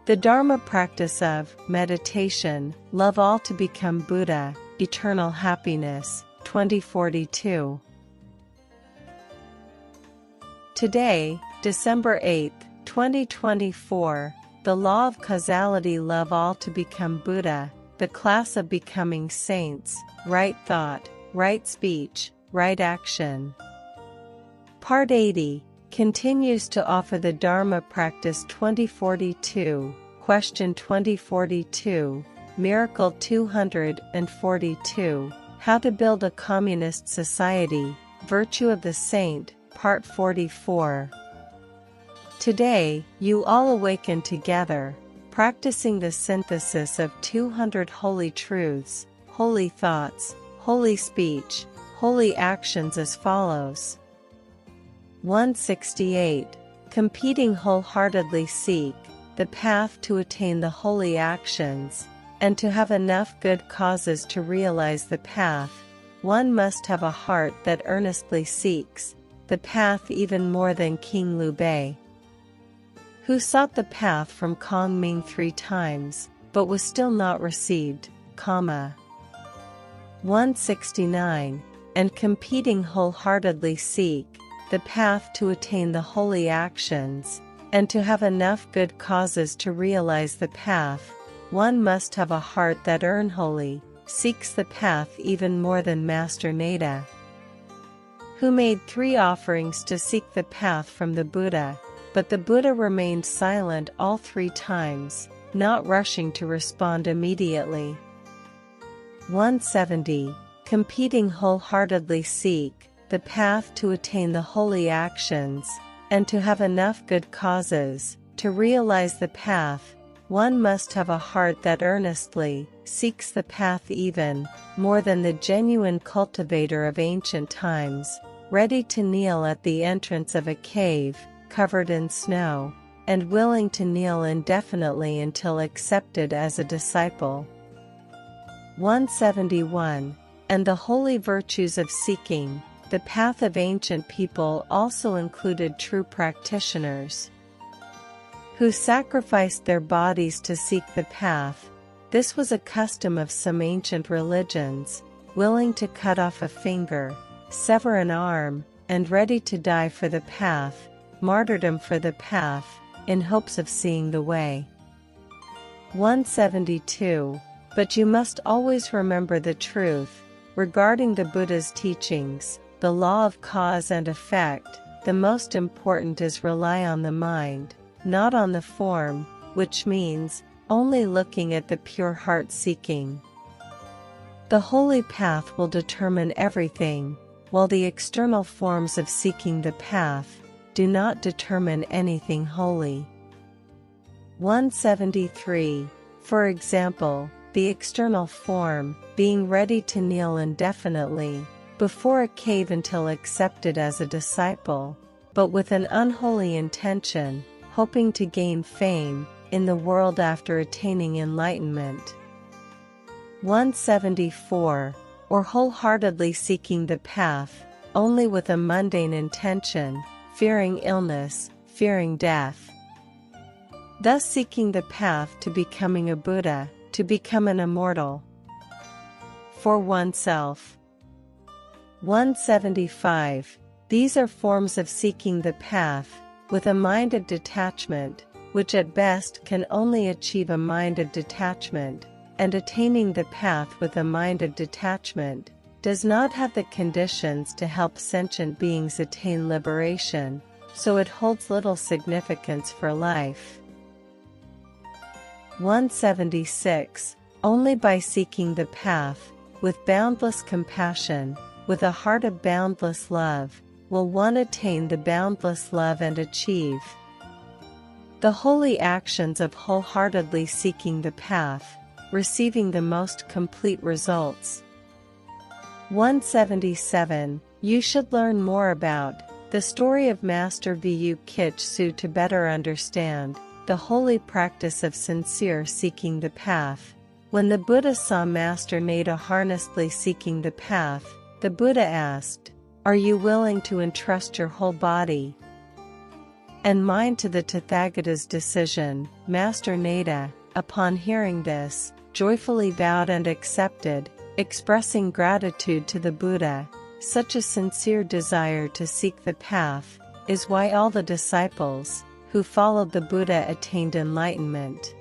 The Dharma practice of meditation, love all to become Buddha, eternal happiness, 2042. Today, December 8, 2024, the law of causality, love all to become Buddha, the class of becoming saints, right thought, right speech, right action. Part 80 continues to offer the Dharma practice 2042, question 2042, miracle 242, how to build a communist society, virtue of the saint, part 44. Today, you all awaken together, practicing the synthesis of 200 holy truths, holy thoughts, holy speech, holy actions as follows. 168. Competing wholeheartedly seek the path to attain the holy actions, and to have enough good causes to realize the path, one must have a heart that earnestly seeks the path even more than King Liu Bei, who sought the path from Kong Ming 3 times, but was still not received, 169. And competing wholeheartedly seek the path to attain the holy actions, and to have enough good causes to realize the path, one must have a heart that earnestly seeks the path even more than Master Nada, who made 3 offerings to seek the path from the Buddha, but the Buddha remained silent all 3 times, not rushing to respond immediately. 170. Competing wholeheartedly seek the path to attain the holy actions, and to have enough good causes to realize the path, one must have a heart that earnestly seeks the path even more than the genuine cultivator of ancient times, ready to kneel at the entrance of a cave covered in snow, and willing to kneel indefinitely until accepted as a disciple. 171. And the holy virtues of seeking the path of ancient people also included true practitioners, who sacrificed their bodies to seek the path. This was a custom of some ancient religions, willing to cut off a finger, sever an arm, and ready to die for the path, martyrdom for the path, in hopes of seeing the way. 172. But you must always remember the truth regarding the Buddha's teachings, the law of cause and effect. The most important is rely on the mind, not on the form, which means only looking at the pure heart seeking. The holy path will determine everything, while the external forms of seeking the path do not determine anything holy. 173. For example, the external form, being ready to kneel indefinitely before a cave until accepted as a disciple, but with an unholy intention, hoping to gain fame in the world after attaining enlightenment. 174. Or wholeheartedly seeking the path, only with a mundane intention, fearing illness, fearing death. Thus seeking the path to becoming a Buddha, to become an immortal. For oneself. 175. These are forms of seeking the path, with a mind of detachment, which at best can only achieve a mind of detachment, and attaining the path with a mind of detachment, does not have the conditions to help sentient beings attain liberation, so it holds little significance for life. 176. Only by seeking the path, with boundless compassion, with a heart of boundless love, will one attain the boundless love and achieve the holy actions of wholeheartedly seeking the path, receiving the most complete results. 177. You should learn more about the story of Master Vu Kich Su to better understand the holy practice of sincere seeking the path. When the Buddha saw Master Nada harnessly seeking the path, the Buddha asked, "Are you willing to entrust your whole body and mine to the Tathagata's decision. Master Nada, upon hearing this, joyfully bowed and accepted, expressing gratitude to the Buddha. Such a sincere desire to seek the path is why all the disciples who followed the Buddha attained enlightenment.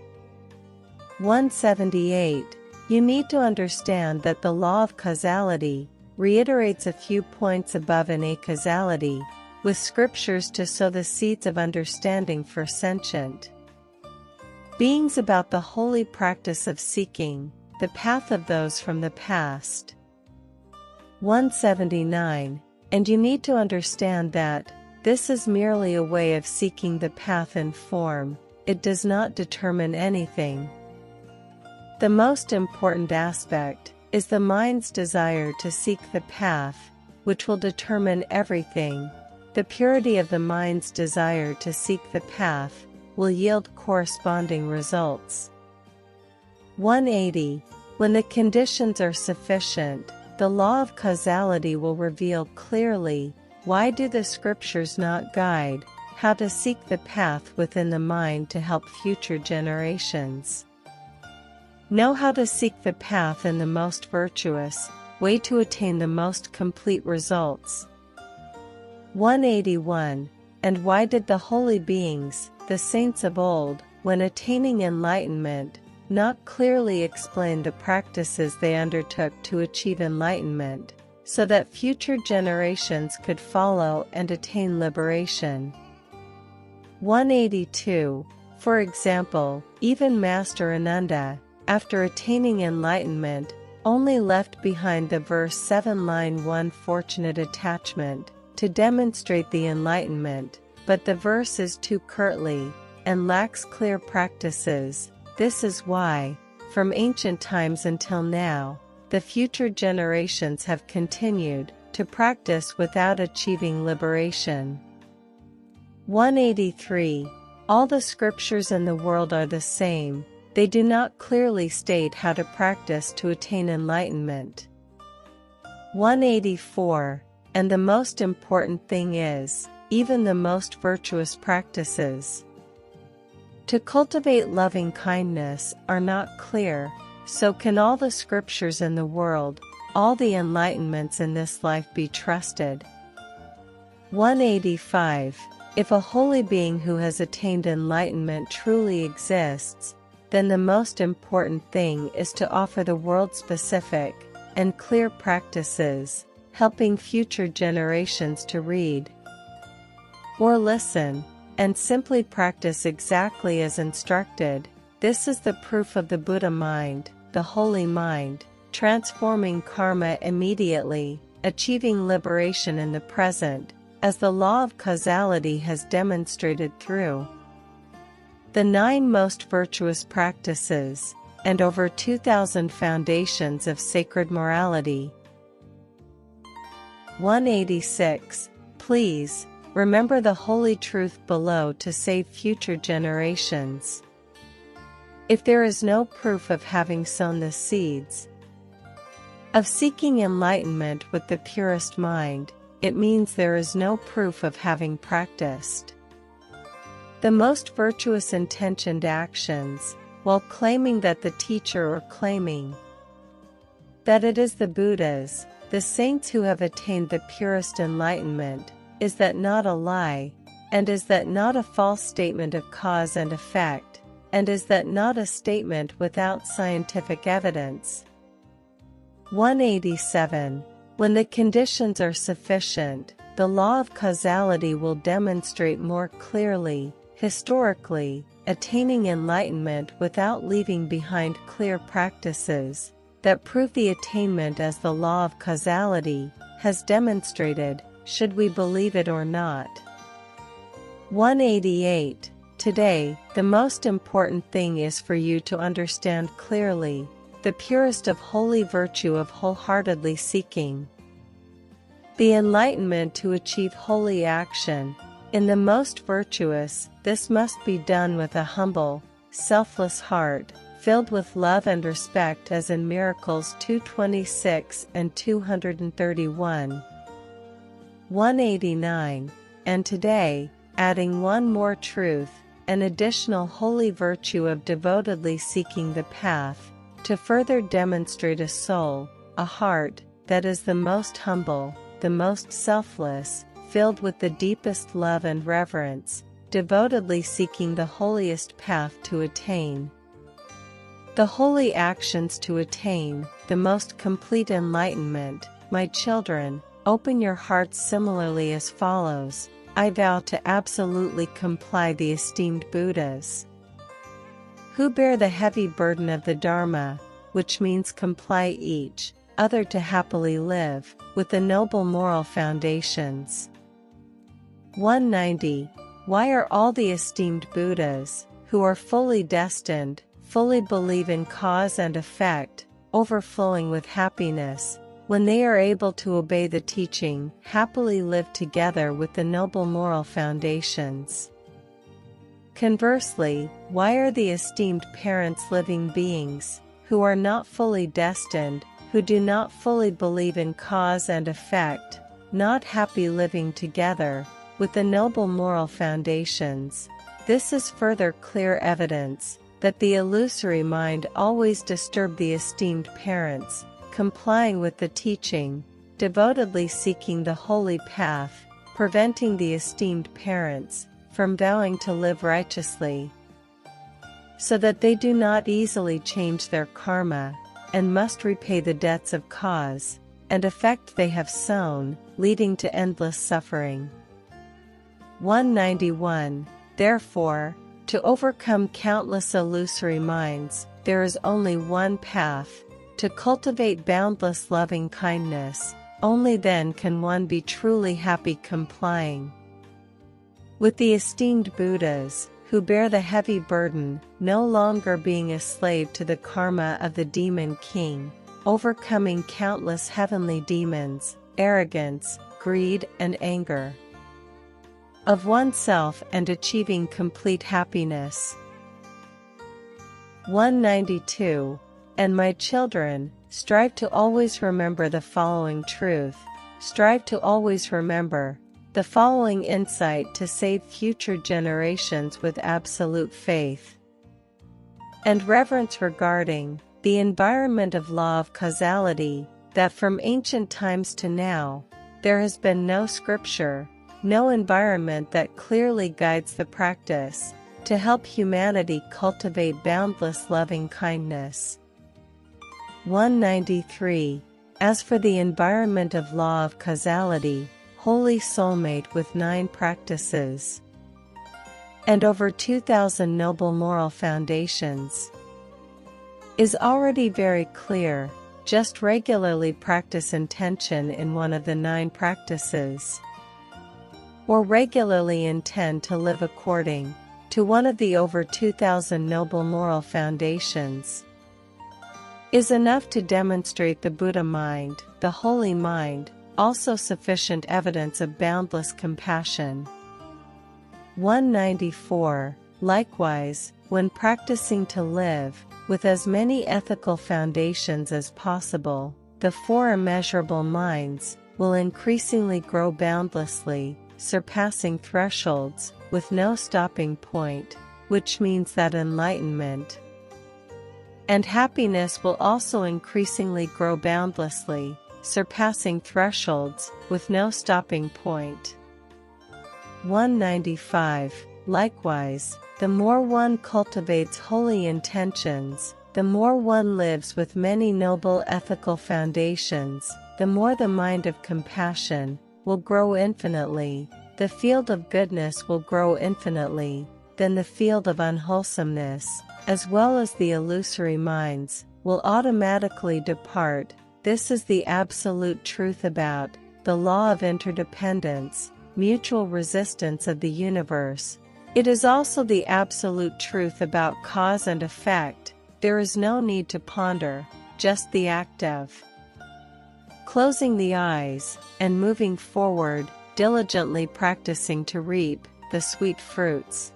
178. You need to understand that the law of causality reiterates a few points above in acausality, with scriptures to sow the seeds of understanding for sentient beings about the holy practice of seeking the path of those from the past. 179. And you need to understand that this is merely a way of seeking the path in form, it does not determine anything. The most important aspect is the mind's desire to seek the path, which will determine everything. The purity of the mind's desire to seek the path will yield corresponding results. 180. When the conditions are sufficient, the law of causality will reveal clearly why do the scriptures not guide how to seek the path within the mind to help future generations know how to seek the path in the most virtuous way to attain the most complete results. 181. And why did the holy beings, the saints of old, when attaining enlightenment, not clearly explain the practices they undertook to achieve enlightenment, so that future generations could follow and attain liberation? 182. For example, even Master Ananda, after attaining enlightenment, only left behind the verse 7 line 1 fortunate attachment to demonstrate the enlightenment, but the verse is too curtly and lacks clear practices. This is why, from ancient times until now, the future generations have continued to practice without achieving liberation. 183. All the scriptures in the world are the same, they do not clearly state how to practice to attain enlightenment. 184. And the most important thing is, even the most virtuous practices to cultivate loving kindness are not clear, so can all the scriptures in the world, all the enlightenments in this life be trusted? 185. If a holy being who has attained enlightenment truly exists, then the most important thing is to offer the world-specific and clear practices, helping future generations to read or listen, and simply practice exactly as instructed. This is the proof of the Buddha mind, the holy mind, transforming karma immediately, achieving liberation in the present, as the law of causality has demonstrated through the 9 most virtuous practices, and over 2,000 foundations of sacred morality. 186. Please, remember the holy truth below to save future generations. If there is no proof of having sown the seeds of seeking enlightenment with the purest mind, it means there is no proof of having practiced the most virtuous intentioned actions, while claiming that the teacher or claiming that it is the Buddhas, the saints who have attained the purest enlightenment. Is that not a lie? And is that not a false statement of cause and effect? And is that not a statement without scientific evidence? 187. When the conditions are sufficient, the law of causality will demonstrate more clearly, historically, attaining enlightenment without leaving behind clear practices that prove the attainment as the law of causality has demonstrated, should we believe it or not. 188. Today, the most important thing is for you to understand clearly the purest of holy virtue of wholeheartedly seeking the enlightenment to achieve holy action. In the most virtuous, this must be done with a humble, selfless heart, filled with love and respect, as in Miracles 226 and 231. 189. And today, adding one more truth, an additional holy virtue of devotedly seeking the path, to further demonstrate a soul, a heart, that is the most humble, the most selfless, filled with the deepest love and reverence, devotedly seeking the holiest path to attain the holy actions to attain the most complete enlightenment. My children, open your hearts similarly as follows. I vow to absolutely comply the esteemed Buddhas who bear the heavy burden of the Dharma, which means comply each other to happily live, with the noble moral foundations. 190. Why are all the esteemed Buddhas, who are fully destined, fully believe in cause and effect, overflowing with happiness, when they are able to obey the teaching, happily live together with the noble moral foundations? Conversely, why are the esteemed parents living beings, who are not fully destined, who do not fully believe in cause and effect, not happy living together with the noble moral foundations? This is further clear evidence that the illusory mind always disturbed the esteemed parents, complying with the teaching, devotedly seeking the holy path, preventing the esteemed parents from vowing to live righteously, so that they do not easily change their karma, and must repay the debts of cause and effect they have sown, leading to endless suffering. 191. Therefore, to overcome countless illusory minds, there is only one path: to cultivate boundless loving kindness. Only then can one be truly happy complying with the esteemed Buddhas, who bear the heavy burden, no longer being a slave to the karma of the demon king, overcoming countless heavenly demons, arrogance, greed and anger of oneself, and achieving complete happiness. 192. And my children, strive to always remember the following truth. Strive to always remember the following insight to save future generations with absolute faith and reverence regarding the environment of law of causality, that from ancient times to now, there has been no scripture, no environment that clearly guides the practice to help humanity cultivate boundless loving kindness. 193. As for the environment of law of causality, holy soulmate with 9 practices and over 2,000 noble moral foundations, is already very clear. Just regularly practice intention in one of the 9 practices, or regularly intend to live according to one of the over 2,000 noble moral foundations, is enough to demonstrate the Buddha mind, the holy mind, also sufficient evidence of boundless compassion. 194. Likewise, when practicing to live with as many ethical foundations as possible, the 4 immeasurable minds will increasingly grow boundlessly, surpassing thresholds, with no stopping point, which means that enlightenment and happiness will also increasingly grow boundlessly, surpassing thresholds, with no stopping point. 195. Likewise, the more one cultivates holy intentions, the more one lives with many noble ethical foundations, the more the mind of compassion will grow infinitely, the field of goodness will grow infinitely, then the field of unwholesomeness, as well as the illusory minds, will automatically depart. This is the absolute truth about the law of interdependence, mutual resistance of the universe. It is also the absolute truth about cause and effect. There is no need to ponder, just the act of closing the eyes and moving forward, diligently practicing to reap the sweet fruits.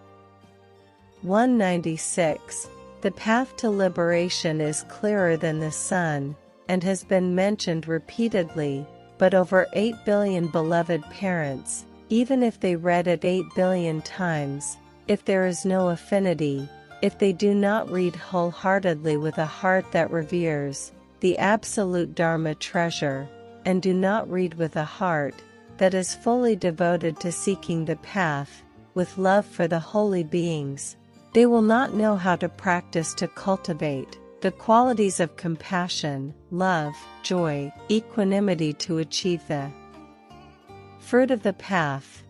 196. The path to liberation is clearer than the sun, and has been mentioned repeatedly, but over 8 billion beloved parents, even if they read it 8 billion times, if there is no affinity, if they do not read wholeheartedly with a heart that reveres the absolute Dharma treasure, and do not read with a heart that is fully devoted to seeking the path, with love for the holy beings, they will not know how to practice to cultivate the qualities of compassion, love, joy, equanimity to achieve the fruit of the path.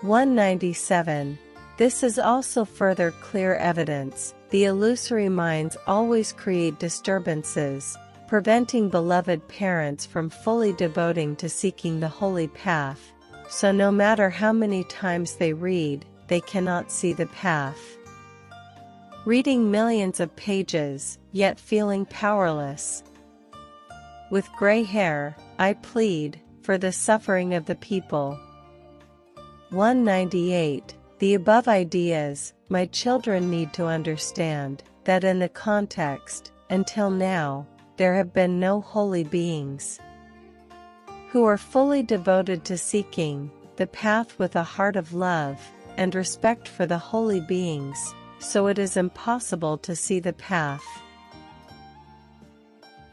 197. This is also further clear evidence. The illusory minds always create disturbances, preventing beloved parents from fully devoting to seeking the holy path, so no matter how many times they read, they cannot see the path. Reading millions of pages, yet feeling powerless. With gray hair, I plead for the suffering of the people. 198. The above ideas, my children need to understand that in the context, until now, there have been no holy beings who are fully devoted to seeking the path with a heart of love and respect for the holy beings, so it is impossible to see the path.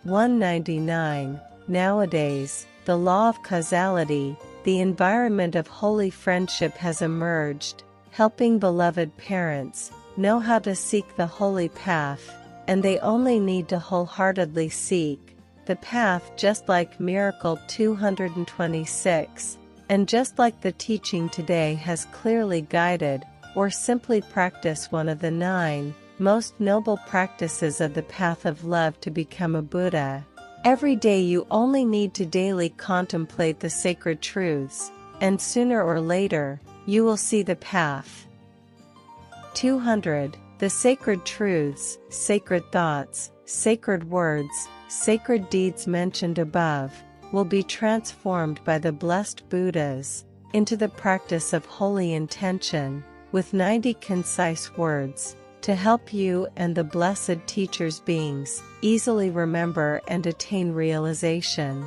199. Nowadays, the law of causality, the environment of holy friendship has emerged, helping beloved parents know how to seek the holy path, and they only need to wholeheartedly seek the path, just like Miracle 226, and just like the teaching today has clearly guided, or simply practice one of the 9 most noble practices of the path of love to become a Buddha. Every day you only need to daily contemplate the sacred truths, and sooner or later, you will see the path. 200. The sacred truths, sacred thoughts, sacred words, sacred deeds mentioned above, will be transformed by the blessed Buddhas into the practice of holy intention, with 90 concise words, to help you and the blessed teachers beings easily remember and attain realization.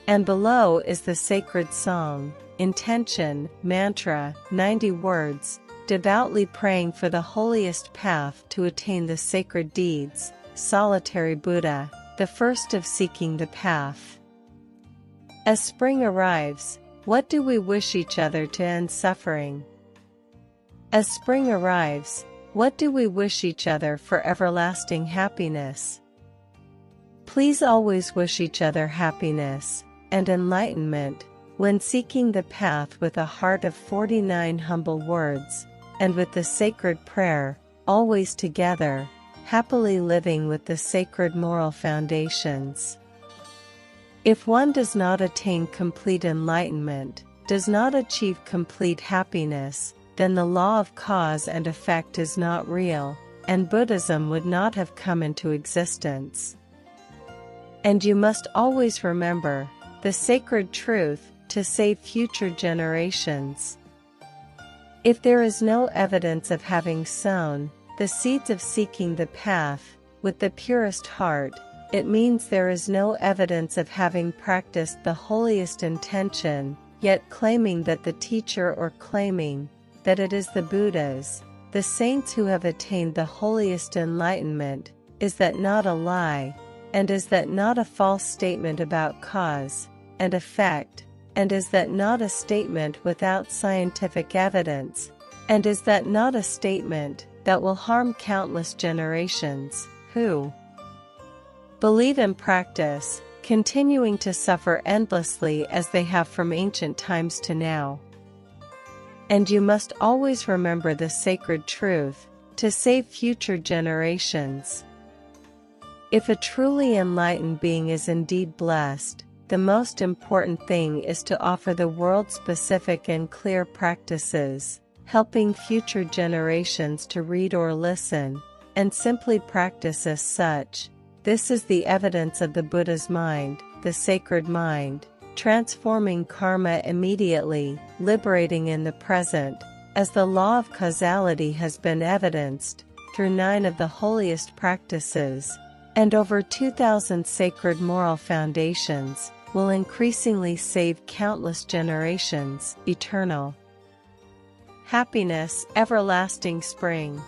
And below is the sacred song, intention, mantra, 90 words, devoutly praying for the holiest path to attain the sacred deeds, solitary Buddha, the first of seeking the path. As spring arrives, what do we wish each other to end suffering? As spring arrives, what do we wish each other for everlasting happiness? Please always wish each other happiness and enlightenment when seeking the path with a heart of 49 humble words, and with the sacred prayer, always together, happily living with the sacred moral foundations. If one does not attain complete enlightenment, does not achieve complete happiness, then the law of cause and effect is not real, and Buddhism would not have come into existence. And you must always remember the sacred truth to save future generations. If there is no evidence of having sown the seeds of seeking the path with the purest heart, it means there is no evidence of having practiced the holiest intention, yet claiming that the teacher, or claiming that it is the Buddhas, the saints who have attained the holiest enlightenment. Is that not a lie? And is that not a false statement about cause and effect? And is that not a statement without scientific evidence? And is that not a statement that will harm countless generations, who believe and practice, continuing to suffer endlessly as they have from ancient times to now? And you must always remember the sacred truth, to save future generations. If a truly enlightened being is indeed blessed, the most important thing is to offer the world specific and clear practices, helping future generations to read or listen, and simply practice as such. This is the evidence of the Buddha's mind, the sacred mind, transforming karma immediately, liberating in the present, as the law of causality has been evidenced through 9 of the holiest practices, and over 2,000 sacred moral foundations, will increasingly save countless generations, eternal. Happiness, everlasting spring.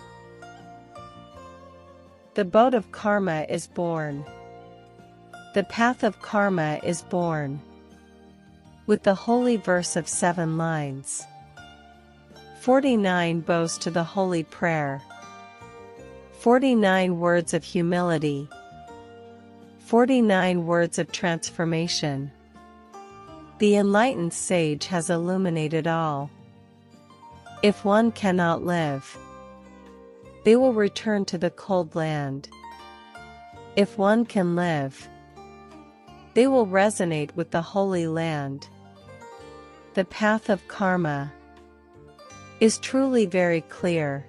The boat of karma is born. The path of karma is born. With the holy verse of 7 lines. 49 bows to the holy prayer. 49 words of humility. 49 words of transformation. The enlightened sage has illuminated all. If one cannot live, they will return to the cold land. If one can live, they will resonate with the holy land. The path of karma is truly very clear,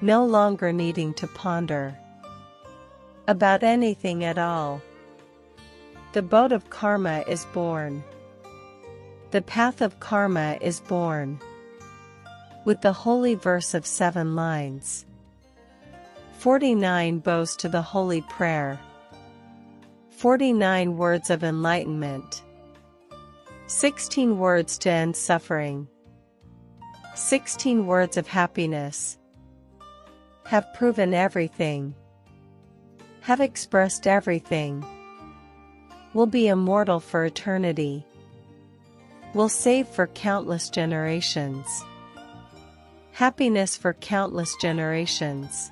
no longer needing to ponder about anything at all. The boat of karma is born. The path of karma is born. With the holy verse of 7 lines. 49 bows to the holy prayer. 49 words of enlightenment. 16 words to end suffering. 16 words of happiness. Have proven everything. Have expressed everything. Will be immortal for eternity. Will save for countless generations. Happiness for countless generations.